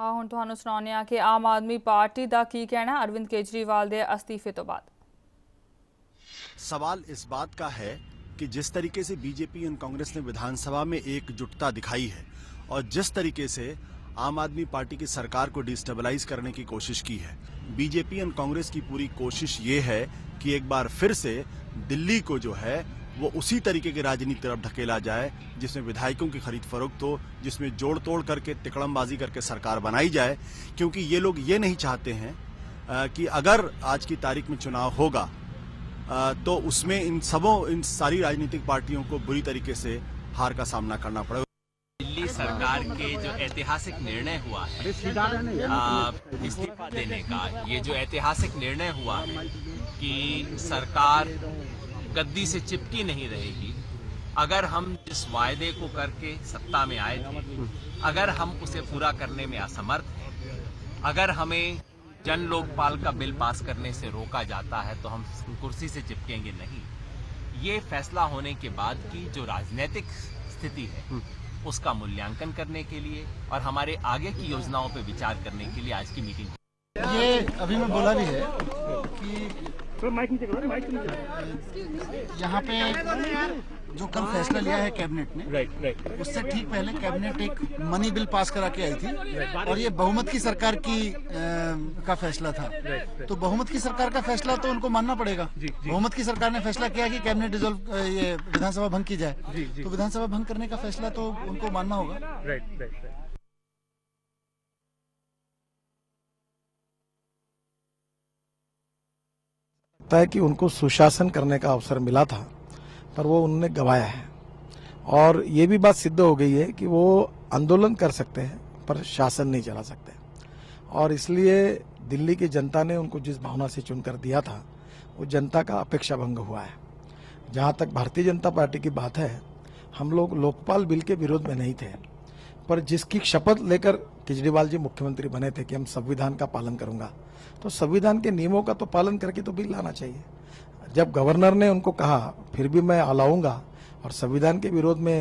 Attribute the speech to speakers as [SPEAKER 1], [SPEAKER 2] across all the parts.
[SPEAKER 1] ਹੁਣ ਤੁਹਾਨੂੰ ਸੁਣਾਉਂਦੇ ਹਾਂ ਕਿ ਆਮ आदमी पार्टी का की कहना अरविंद केजरीवाल के अस्तीफे तो बाद।
[SPEAKER 2] सवाल इस बात का है कि जिस तरीके से बीजेपी और कांग्रेस ने विधानसभा में एकजुटता दिखाई है और जिस तरीके से आम आदमी पार्टी की सरकार को डिस्टेबलाइज करने की कोशिश की है, बीजेपी और कांग्रेस की पूरी कोशिश ये है कि एक बार फिर से दिल्ली को जो है वो उसी तरीके की राजनीति तरफ ढकेला जाए जिसमें विधायकों की खरीद फरोख्त हो, जिसमें जोड़ तोड़ करके तिकड़मबाजी करके सरकार बनाई जाए। क्योंकि ये लोग ये नहीं चाहते हैं कि अगर आज की तारीख में चुनाव होगा तो उसमें इन सारी राजनीतिक पार्टियों को बुरी तरीके से हार का सामना करना पड़ेगा।
[SPEAKER 3] दिल्ली सरकार के जो ऐतिहासिक निर्णय हुआ है इस्तीफा देने का, ये जो ऐतिहासिक निर्णय हुआ है कि सरकार गद्दी से चिपकी नहीं रहेगी, अगर हम जिस वायदे को करके सत्ता में आए थे, अगर हम उसे पूरा करने में असमर्थ हैं, अगर हमें जन लोकपाल का बिल पास करने से रोका जाता है तो हम कुर्सी से चिपकेंगे नहीं। ये फैसला होने के बाद की जो राजनीतिक स्थिति है उसका मूल्यांकन करने के लिए और हमारे आगे की योजनाओं पर विचार करने के लिए आज की मीटिंग।
[SPEAKER 4] ये अभी मैं बोला भी है कि यहाँ पे जो कल फैसला लिया है कैबिनेट ने, उससे ठीक पहले कैबिनेट एक मनी बिल पास करा के आई थी और ये बहुमत की सरकार की का फैसला था। तो बहुमत की सरकार का फैसला तो उनको मानना पड़ेगा। बहुमत की सरकार ने फैसला किया कि कैबिनेट डिसॉल्व ये विधानसभा भंग की जाए, तो विधानसभा भंग करने का फैसला तो उनको मानना होगा।
[SPEAKER 5] है कि उनको सुशासन करने का अवसर मिला था पर वो उन्होंने गंवाया है और ये भी बात सिद्ध हो गई है कि वो आंदोलन कर सकते हैं पर शासन नहीं चला सकते और इसलिए दिल्ली की जनता ने उनको जिस भावना से चुनकर दिया था वो जनता का अपेक्षा भंग हुआ है। जहां तक भारतीय जनता पार्टी की बात है, हम लोग लोकपाल बिल के विरोध में नहीं थे, पर जिसकी शपथ लेकर केजरीवाल जी मुख्यमंत्री बने थे कि हम संविधान का पालन करूंगा, तो संविधान के नियमों का तो पालन करके तो बिल लाना चाहिए। जब गवर्नर ने उनको कहा फिर भी मैं लाऊंगा और संविधान के विरोध में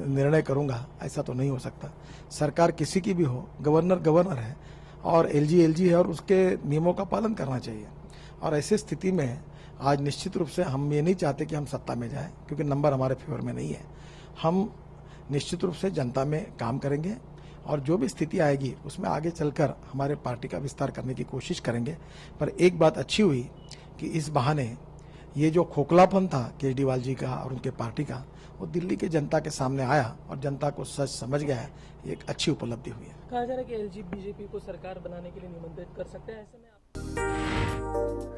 [SPEAKER 5] निर्णय करूंगा, ऐसा तो नहीं हो सकता। सरकार किसी की भी हो, गवर्नर गवर्नर है और एलजी एलजी है और उसके नियमों का पालन करना चाहिए। और ऐसी स्थिति में आज निश्चित रूप से हम ये नहीं चाहते कि हम सत्ता में जाएं, क्योंकि नंबर हमारे फेवर में नहीं है। हम निश्चित रूप से जनता में काम करेंगे और जो भी स्थिति आएगी उसमें आगे चलकर हमारे पार्टी का विस्तार करने की कोशिश करेंगे। पर एक बात अच्छी हुई कि इस बहाने ये जो खोखलापन था केजरीवाल जी का और उनके पार्टी का, वो दिल्ली के जनता के सामने आया और जनता को सच समझ गया है। ये एक अच्छी उपलब्धि हुई है।
[SPEAKER 6] कहा जा रहा है कि एलजी बीजेपी को सरकार बनाने के लिए निमंत्रित कर सकते हैं। ऐसे में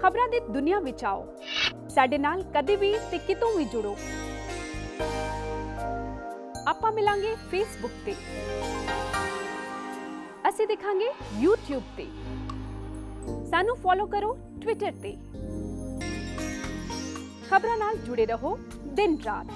[SPEAKER 7] खबरां दी दुनिया विच आओ, साडे नाल कदे भी ते कितों भी जुड़ो। आपां मिलांगे फेसबुक ते, ਅਸੀਂ दिखांगे यूट्यूब ते, सानू फॉलो करो ट्विटर ते। खबरां नाल जुड़े रहो दिन रात।